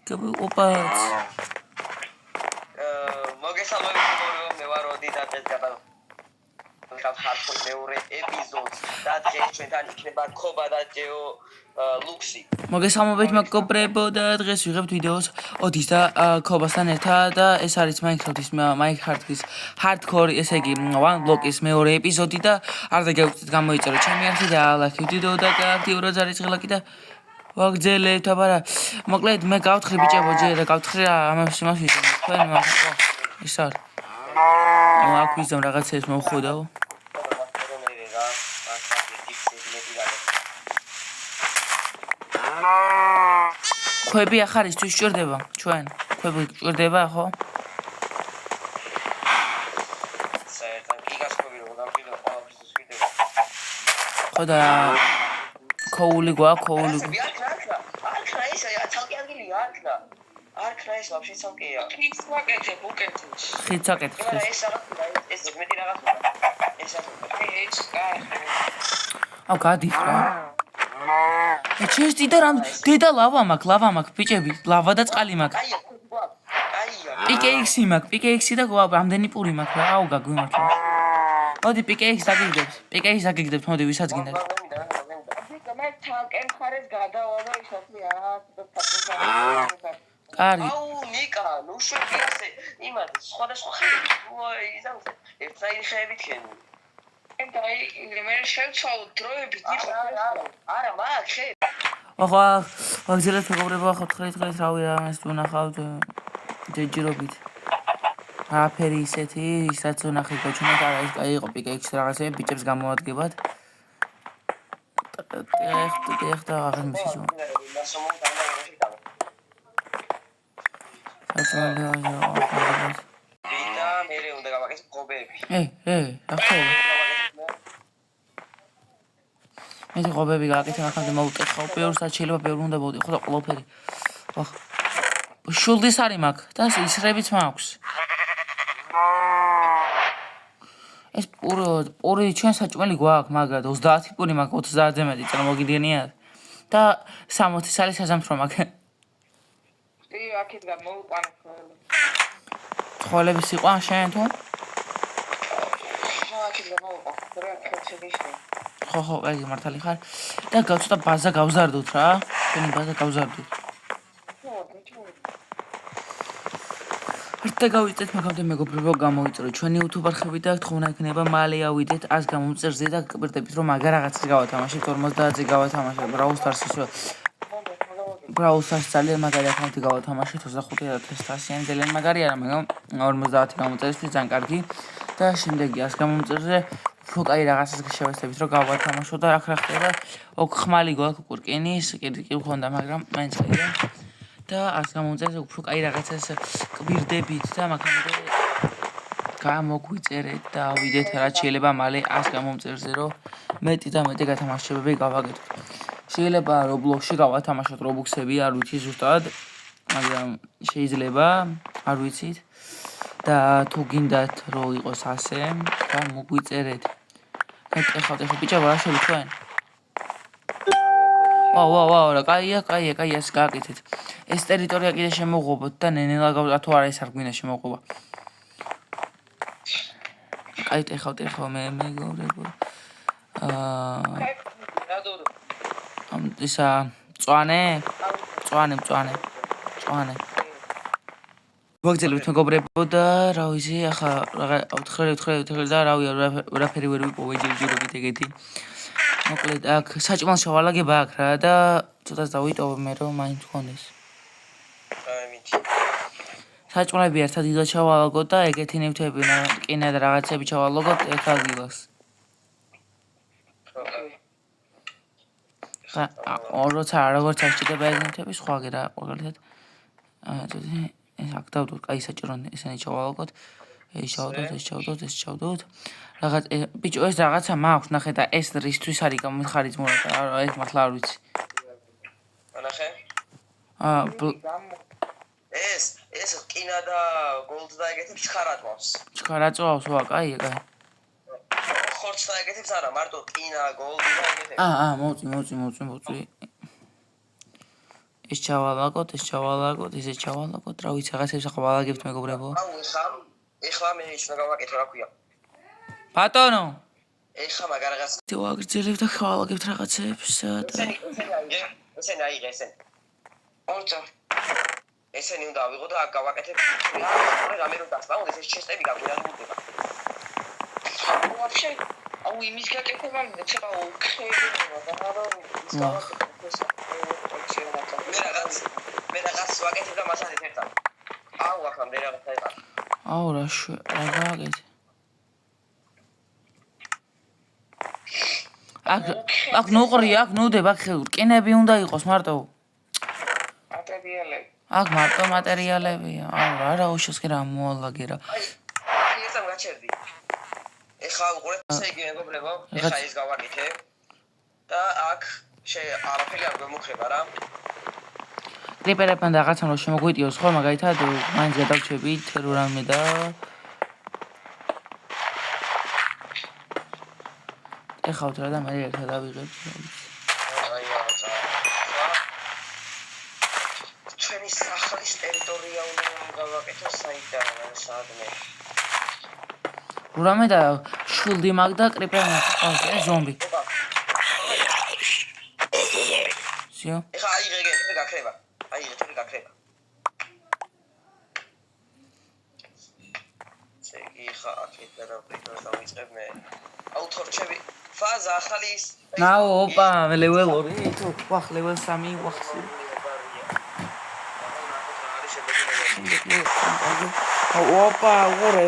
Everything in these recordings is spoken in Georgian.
გაბიყოფათ. მოგესალმებით բոլო მე ვარ ოდი და დღეს ჰარდკორ მეორე ეპიზოდს და დღეს ჩვენთან იქნება ქობა და ჯეო ლუქსი. მოგესალმებით მეგობრებო და დღეს ვიღებთ ვიდეოს ოდის და ქობასთან ერთად და ეს არის Minecraft-ის Minecraft-ის hardcore, ესე იგი one block-ის მეორე ეპიზოდი და არ დაგეუწეთ გამოიწეროთ ჩემი არხი და ლაიქით ვიდეო და აქტიურად ზარიცხლაკი და ვაგრძელებთ, აბარა მოკლედ მე გავთხრი ბიჭებო ჯერ და გავთხრი ამას იმას ვიდეო თქვენ ის არის აქ ვიზამ რაღაცებს მოვხოდაო ქვები ახარ ის თუ სჭირდება ჩვენ ქვები სჭირდება ხო საერთოდ გიგას ქვები რომ გამფრინო ყველაფერს სვიდება ხო და ქოული გვაქვს არქრა ისე ცალკე ადგილი არქრა ის ვაფშე ცალკეა ხიც ვაკეთებ უკეთებ ხიც აკეთებ ეს მეტი რაღაც ეს კაი აუ გადის რა ჩესტი და რამ დედა ლავა მაქვს ბიჭები ლავა და წყალი მაქვს პიკეიქსი მაქვს პიკეიქსი და რამდენი პური მაქვს რა აუ გაგვიმართლა მოდი პიკეიქსი დაგიგდებთ მოდი ვისაც გინდა მე თალკენ ხარეს გადავალო ისეთი კარი აუ ნიკა ნუ შეგიასე იმად სხვადასხვა ხეები იზამს ერთსაირი ხეებით ხენი აი მე შევცვალო დროებით იყო არა მაგ ხე ახლა ვაგზელეთ მეგობრებო ახლა დღეს რავი რა ეს ვნახავთ ჯეჯირობით აფერი ისეთი ისაც ვნახე გაჩვენეთ არა ეს კაი იყო პიკეიქს რაღაცები ბიჭებს გამოადგებათ ეხტა აღარ მისისო და მე უნდა გავაკეთო ყობები ახლა მე ყობები გააკეთე ახლა მოვუტეხავ ბევრსაც შეიძლება ბევრი უნდა მოვუტეხო და ყველაფერი ვახ შულდის არის მაგ და ისრებიც მაქვს ეს პური ჩვენ საჭმელი გვაქვს მაგრამ 30 პური მაქვს 30-ზე მეტი წარმოგიდგენიათ და 60 არის საზამთრო მაქვს აქედან მოვუყან ხოლები სიყვან შენ თუ აქედან მოვუყან რა ხეჩებიშე ხო აი მართალი ხარ და გავცოტა ბაზა გავზარდოთ რა ჩვენი ბაზა გავზარდოთ და გავიწეთ მაგამდე მეგობრებო გამოვიწეროთ ჩვენი YouTube არხები და თხოვნა იქნება მალე ავიდეთ 100 გამომწერზე და გპირდებით რომ მაგა რაღაცას გავათამაშებთ 50-ზე გავათამაშებთ Brawl Stars ძალიან მაგარი აკაუნტი გავათამაშეთ 25100-იანი ძალიან მაგარი არა მაგრამ 50 გამომწერისთვის ძალიან კარგი და შემდეგი 100 გამომწერზე უფრო კაი რაღაცას შევეცდებით რომ გავათამაშო და აქ რა ხდება ოქ ხმალი გვაქვს უკურკინის კი ხონდა მაგრამ მაინც ხდება და 100 გამომწერზე უფრო კაი რაღაცას კვირდებით და მაგამდე გამოგვიწერეთ და ავიდეთ რაც შეიძლება მალე 100 გამომწერზე რომ მეტი და მეტი გათამაშებები გავაკეთოთ შეიძლება Roblox-ში გავათამაშოთ Robux-ები არ ვიცი ზუსტად მაგრამ შეიძლება არ ვიცით და თუ გინდათ რომ იყოს ასე და მოგვიწერეთ ეხლა ბიჭებო რა შევი თქვენ ვაუ რა კაია ეს გააკეთეთ ეს ტერიტორია კიდე შემოღობოთ და ნენელა თუ არა ეს არ გვინდა შემოღობა კაი ეხლა მე მეგობრებო ისა წვანე ვაგზელებთ მეგობრებო და რა ვიცი ახლა ვთხრე და რავი ვერაფერი ვერ ვიპოვე ჯერჯერობით ეგეთი მოკლედ აქ საჭმელს შევალაგება აქ რა და ცოტას დავიტოვე მე რომ მაინც გქონდეს საჭმელები ერთად დილა ჩავალაგოთ და ეგეთი ნივთები კინა და რაღაცები ჩავალაგოთ ერთად დილას როცა როგორც აღჭირდება ეს ნივთები სხვა გერა მაგალითად ეს აქ დავდოთ კაი საჭიროა ესენი ჩავალაგოთ ეს ჩავდოთ რაღაც ბიჭო ეს რაღაცა მაქვს ნახე და ეს რისთვის არის გამიხარი ძმურად ეს მართლა არ ვიცი ნახე ეს კინა და გოლდ და ეგეთებს ჩქარაწვავს ვა კაი ხორცს და ეგეთებს არა მარტო კინა გოლდი და ეგეთებს მოწი ეს ჩავალაგოთ, ეს ჩავალაგოთ, ესე ჩავალაგოთ, რა ვიცი, რაღაცებს ახლა ვალაგებთ მეგობრებო. აუ ეხლა მე ის მეგავაკეთე რა ქვია. ბატონო. ეხლა მაგარაღაც ვაგრძელებ და ხვალაგებთ რაღაცებს. ესენი აიღე ესენი. ორჯერ. ესენი უნდა ავიღო და აქ გავაკეთებ. რამე რომ დასწავლოთ ეს ჩესტები გაგვირა გუნდება. ვაფშე აუ იმის გაკეთება მინდა ცოტა უხეებია და რა ის გავაკეთე. მე რაღაც ვაკეთებ და მასთან ერთად. აუ აქამდე რაღაცა იყო. აუ რა გავაკეთე. აქ ნუყრია, აქ ნუდება, აქ რკინები უნდა იყოს მარტო. მატერიალები. აქ მარტო მატერიალებია. აუ რა უშოს კი რა მოალაგე რა. აი ესა გაჩერდი. ეხლა უყურეთ ესე იგი მეგობრებო, ეხლა ის გავაკეთე და აქ არაფერი არ გვემუქრება რა. კრიპერებთან რაღაცა რომ შემოგვიტიოს ხო მაგალითად მაინც გადავჩებით რო რამე და ეხავთ რა და მე ერთად ავიღებ. აი აცა. ჩვენი სახლის ტერიტორია უნდა გავაკეთო საიდან სადმე. რო რამე და შულდი მაგ და კრიპერმა ყავს ეს ზომბი. სიო. ეხლა აიღე თეთრი გაქრება. აიღე თეთრი გაქრება. შეგი ხა აქეთ და პრინტერ დავიწყებ მე. აუ თორჩები ფაზა ახალი ის ნაო ოპა მე level 2 თუ ვახ level 3 ვახსი ოპა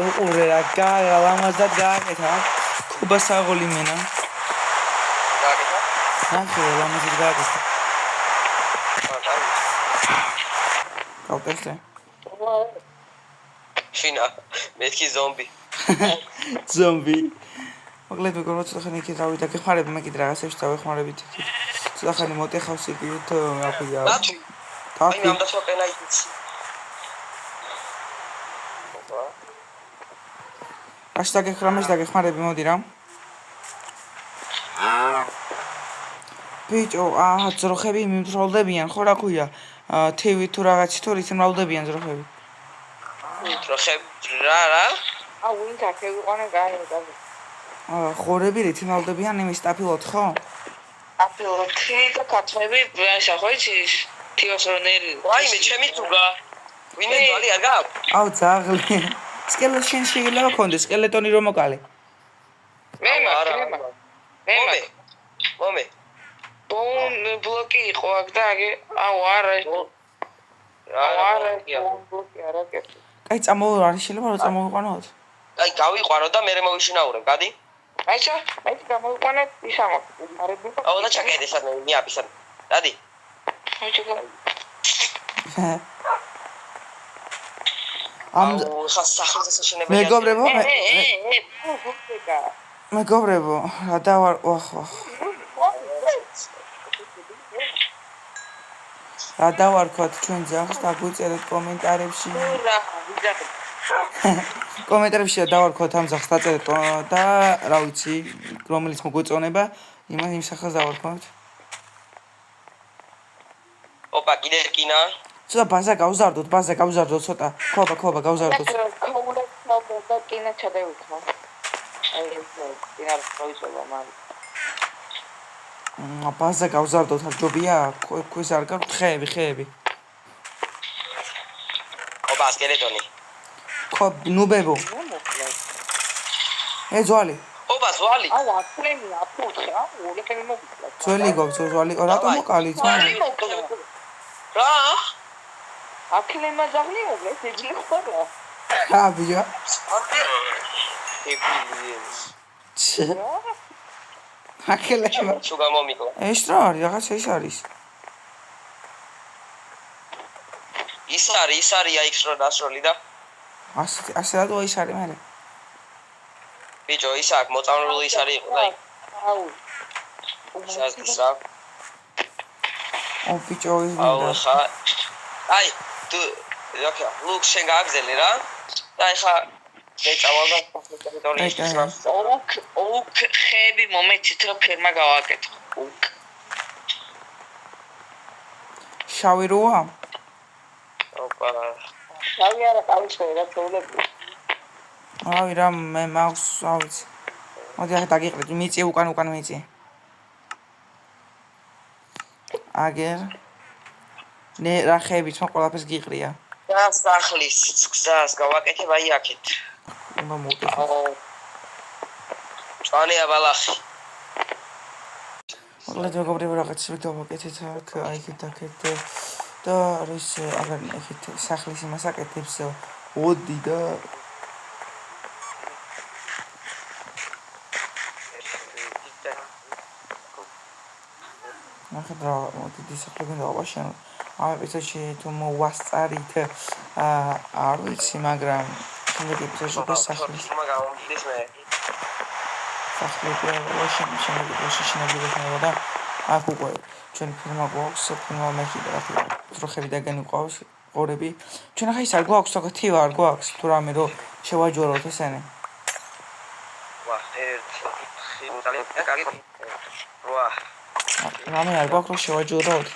უყურე რა ლამაზად გააკეთა ქუბა საღოლი მენა გააკეთა ნახე ლამაზად გააკეთა გავტესე შინა მეთქი ზომბი მოკლედ მეგობრებო ცოტა ხანი იქით რავი და გეხმარები მე კიდე რაღაცებს დავეხმარებით იქით ცოტა ხანი მოტეხავს იქით რა ქვია დათვი აი ამ დასვაყენა იცი ოპა აშ დაგეხმარები მოდი რა ბიჭო ძროხები მიმთროლდებიან ხო რა ქვია TV თუ რაღაცი თუ რითი მრავლდებიან ძროხები რა აუ ვინ გაქევიყანე გაიგე ხორები რითი მრავლდებიან იმის სტაფილოთ ხო აპილოთი და კაცები ბაშა ხო იცის თიოსრონერი აი მე ჩემი თუგა ვინმე ძალი არ გააქვს აუ ძაღლი სკელეტონი შეიძლება კონდეს სკელეტონი რომ მოკალე მე მომე ბონ ბლოკი იყო აქ და აგე აუ არა ბლოკი არა კეთე კაი წამოვა არის შეიძლება რომ წამოვიყვანოთ აი გავიყვანო და მე მოვიშინაურებ გადი აიცა გამოვიყვანე ისამო არები აუ და ჩაკეთე სადმე მიაპისან დადი აიცა ამ ხასახზე საშენებელი მეგობრებო რა დავარ ვახ რა დავარქვათ ჩვენ ძაღლს და გვიწერეთ კომენტარებში კომენტარებში დავარქვათ ამ ძაღლს დაწერეთ და რა ვიცი რომელიც მოგვეწონება იმ სახელს დავარქვათ ოპა კიდე რკინა ცოტა ბაზა გავზარდოთ ცოტა ქობა გავზარდოთ და კინა ჩადევიქო აი ეს კინა პროისება მან ბაზა გავზარდოთ ჯობია ქვის არ გაქვთ ხეები ოპა სკელეტონი ნუბებო ძვალი ოპა ზვალი აუ აფლემი აფუთხე აუ ოლეკები მოგიწევს ძველი გოგო ძვალი რატომ მოკალი ძვალი რა აფლემა ზაღლი მოგეს ეჯლი ხარა ბიჭო აკელემა შუგა მომიკლა ეს რა არის რაღაცა ის არის ის არის აი ხრო დასროლი და ასე რატო ის არის მე ბიჭო ის აქ მოწამლული ის არის იყო და აუ ის რა ბიჭო ის აუ ხა აი თუ რაკა ლუკ შენ გააგზელე რა და ხა მეწავალდა ტერიტორიის ოკ ხეები მომეცით რომ ფერმა გავაკეთო ოკ შავი როა? ოპა. შავი არა ყავისფერი რა ჩაულები. ავი რა მე მაქვს ავიც. მოდი ახლა დაგიყრით, მიწი უკან მიწი. აგერ ნე რა ხეებით მო ყველაფერს გიყრია. და სახლის გზას გავაკეთებ აი აქეთ. უნდა მოვტეხო. წვალია ბალახი. მოგლედ მეგობრებო რაღაცები გავაკეთეთ აქ აიქეთ აქეთ და არის აგარ აქეთ სახლის იმას აკეთებს ოდი და ნახეთ რა მოდი სახლები დავაშენ ამ ეპიზოდში თუ მოვასწარით არ ვიცი მაგრამ შემდეგ ეპიზოდში დასახლის მაგამდის მე სახლები დავაშენ შემდეგ ეპიზოდში შენებდება და აქ უკვე ჩვენ ფილმა გვაქვს ფილმა მეხი და ძროხები დაგენი ყავს ყორები ჩვენ ახლა ის არ გვაქვს საკუთი არ გვაქვს თუ რამე რომ შევაჯვაროთ ესენი ვა ხინტალი კარგი ვა რამე არ გვაქვს რომ შევაჯვაროთ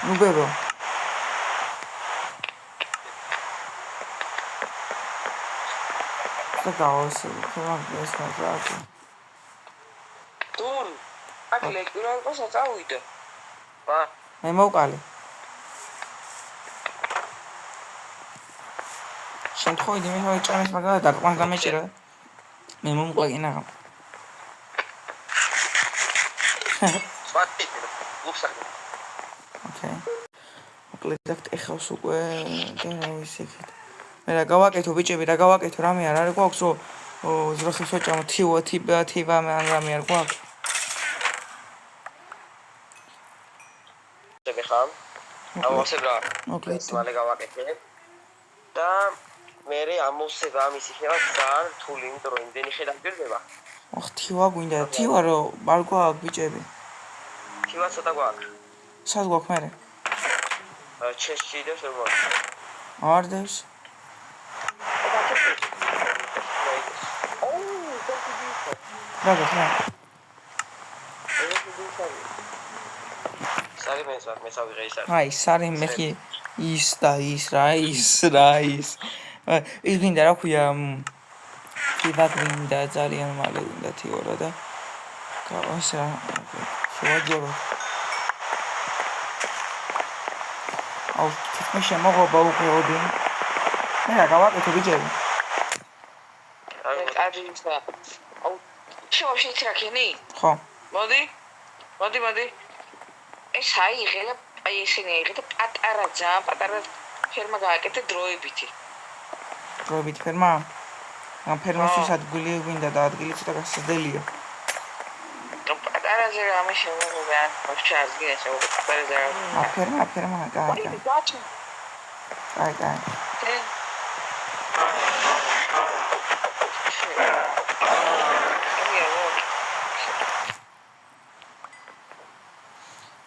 ნუ ბებო გავასე ეს მაგარი დურ აქ ლეკურა ყოცა წავიდე ვა მე მოვყალი შემთხვევით მე ვაჭამეს მაგალითად დაკმან გამეჭირა მე მომყვაკინა სვატი უსახი ოკეი მოკლედ ეხავს უკვე და რა ვიცი იქით მე რა გავაკეთო ბიჭები რა გავაკეთო რამე არ არის გვაქვს რომ ზროხებს ვაჭამო თივა მე ან რამე არ გვაქვს შეგეხამ ავასებ რა მოკლედ მალე გავაკეთებ და მე ამოვსებ ამის იქნება ძალიან რთული იმიტომ რომ იმდენი ხედა გვერდება ოხ თივა გვინდა თივა რომ არ გვაქვს ბიჭები თივა ცოტა გვაქვს სად გვაქვს მე ჩესში და შეგვა არ დევს რა გქნა სარი მე სავიღე ის არის აი სარი მეხი ის და ის რა ის ის გინდა რა ქვია თივა გვინდა ძალიან მალე გინდა თიორა და გავას რა შევაჯორო აუ თითქმის შემოღობა უკვე ოდი მე რა გავაკეთე ბიჭები აჯინსა აუ შევაში ტრაკენი ხო მოდი ეს აიღე და აი ისინი აიღე და პატარა ძალიან პატარა ფერმა გააკეთე დროებითი ფერმა ამ ფერმაშიც ადგილი გვინდა და ადგილი ცოტა გასაძლებელია პატარა ზერა ამის შემოღება ვაჩარგი ესე პატარა ზერა ფერმა გააკეთე აი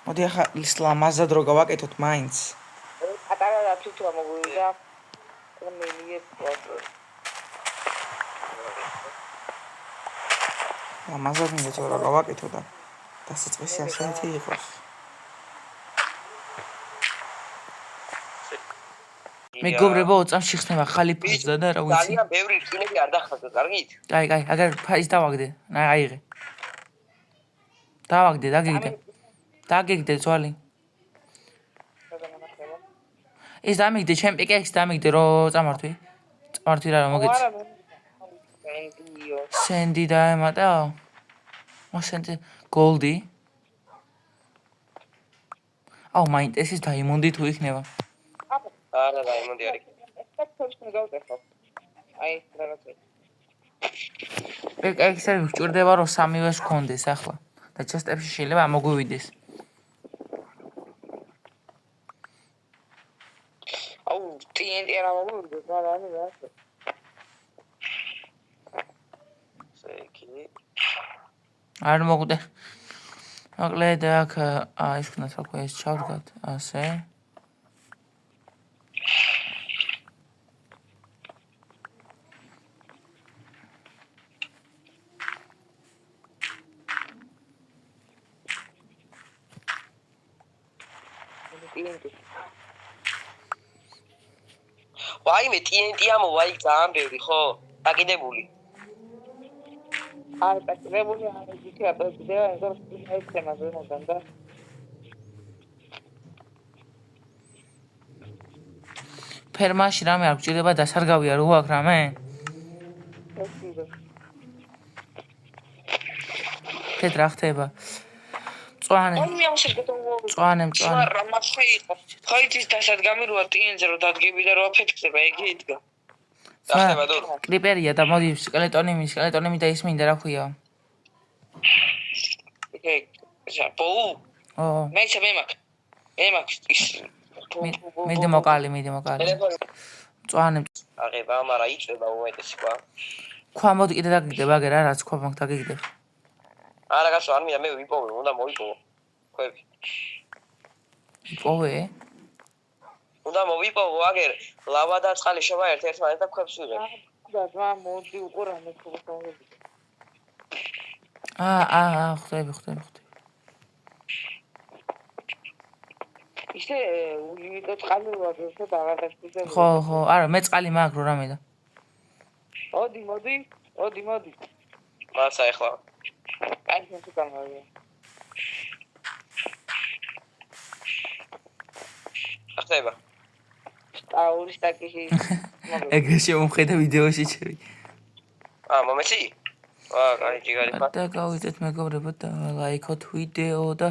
მოდი ახლა ის ლამაზად რო გავაკეთოთ მაინც პატარა რა თვითონ მოგვიდა მე ლამაზად მინდა რომ გავაკეთო და დასაწყისი ასეთი იყოს მეგობრებო წამში ხსნება ხალიფაზდა და რა ვიცი ძალიან ბევრი რკინები არ დახაზდა კარგით აი აგარ ის დავაგდე აიღე დავაგდე დაგიგდე ძვალი ეს დამიგდე ჩემ პიკექს დამიგდე რო წამართვი რა მოგეც სენდი დაემატა მოსენდი გოლდი აუ მაინტერესის დაიმონდი თუ იქნება არა დაიმონდი არ იქნება ეს თორშენ გავტეხო აი რაღაცა პიკექსები ვჭირდება რომ სამივეს გქონდეს ახლა და ჩესტებში შეიძლება ამოგვივიდეს აუ TNT არა მოვიდეს რა არ მოგვდე მოკლედ აქ ის ხნა თქვა ეს ჩავდგათ ასე TNT. ვაიმე TNT ამოვა იქ ძალიან ბევრი ხო? დაკიდებული. არ პასრებული არ ისე აპრეცდება ეგ შეიძლება ზონიდან და ფერმაში რამე არ გჭირდება დასარგავია რო აქ რამე? ესიო. თეთ რა ხდება? მწვანე. მე ამშეგეთო მწვანე. რა მასხე იყო. ხაიძის დასადგამი როა TNT-ზე რო დადგები და რო აფეთქდება იგი იდგა. დახტება დო. კრიპერია და მოდი სკელეტონი და ის მინდა რა ქვია? ეგ ჟაპოუ. ო. მე მაქვს ის მიდი მოკალი. მწვანე. აღება, მაგრამ იწება უმეტესი ყვა. ქვა მოდი კიდე დაგიგდება აგერ რა რაც ქვა მაგ დაგიგდებ. არა გასო არ მინდა მე ვიპოვე, უნდა მოიპოვო. ქვები. პოვე? უნდა მოვიპოვო აგერ ლავა და წყალი შევა ერთ-ერთმანეთს და ქვებს ვიღებ. და ძმა მოდი უყურამე ხოლმე. ხვდები. ისე უიუტო წყალი ვაგებსა და აღარ დაშფიზე. ხო, არა მე წყალი მაქვს რო რამე და. მოდი. მასა ეხლა. აი ესე გამოვიდა. ხდება. აურის ტაკიში. ეგრე შემოხედა ვიდეოში ჩები. მომეცი? კაი, ჯიგარი ხარ. და გავიწეთ მეგობრებო და ლაიქოთ ვიდეო და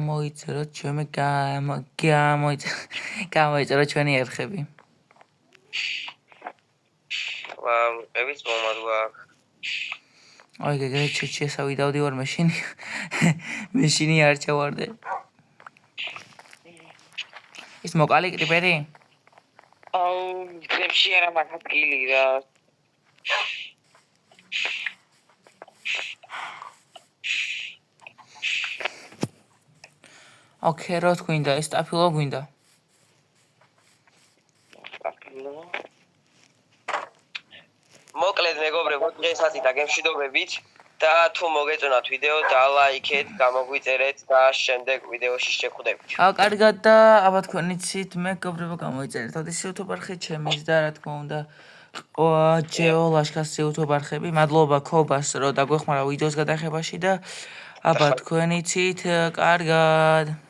მოიწეროთ ჩემი გამოიწეროთ ჩვენი ერხები. ევიც მომადვა. აი გეგრე ჩეჩესა ვიდავდი ვარ მეშინი არ ჩავარდე. ის მოკალი კრიპერი? აუ, ძებში არა მაგათ გილი რა. ოკეი, რო თქვინდა, ეს სტაფილო გვინდა. მოკლედ მეგობრებო, დღესაც იტაგემშვიდობებით და თუ მოგეწონათ ვიდეო, დალაიქეთ, გამოგვიწერეთ და შემდეგ ვიდეოში შეხვდებით. კარგად და აბა თქვენ იცით, მეგობრებო, გამოიწერეთ ოდის YouTube არხი ჩემის და რა თქმა უნდა ჯეო ლაშქას YouTube არხები. მადლობა ქობას რომ დაგვეხმარა ვიდეოს გადაღებაში და აბა თქვენ იცით, კარგად.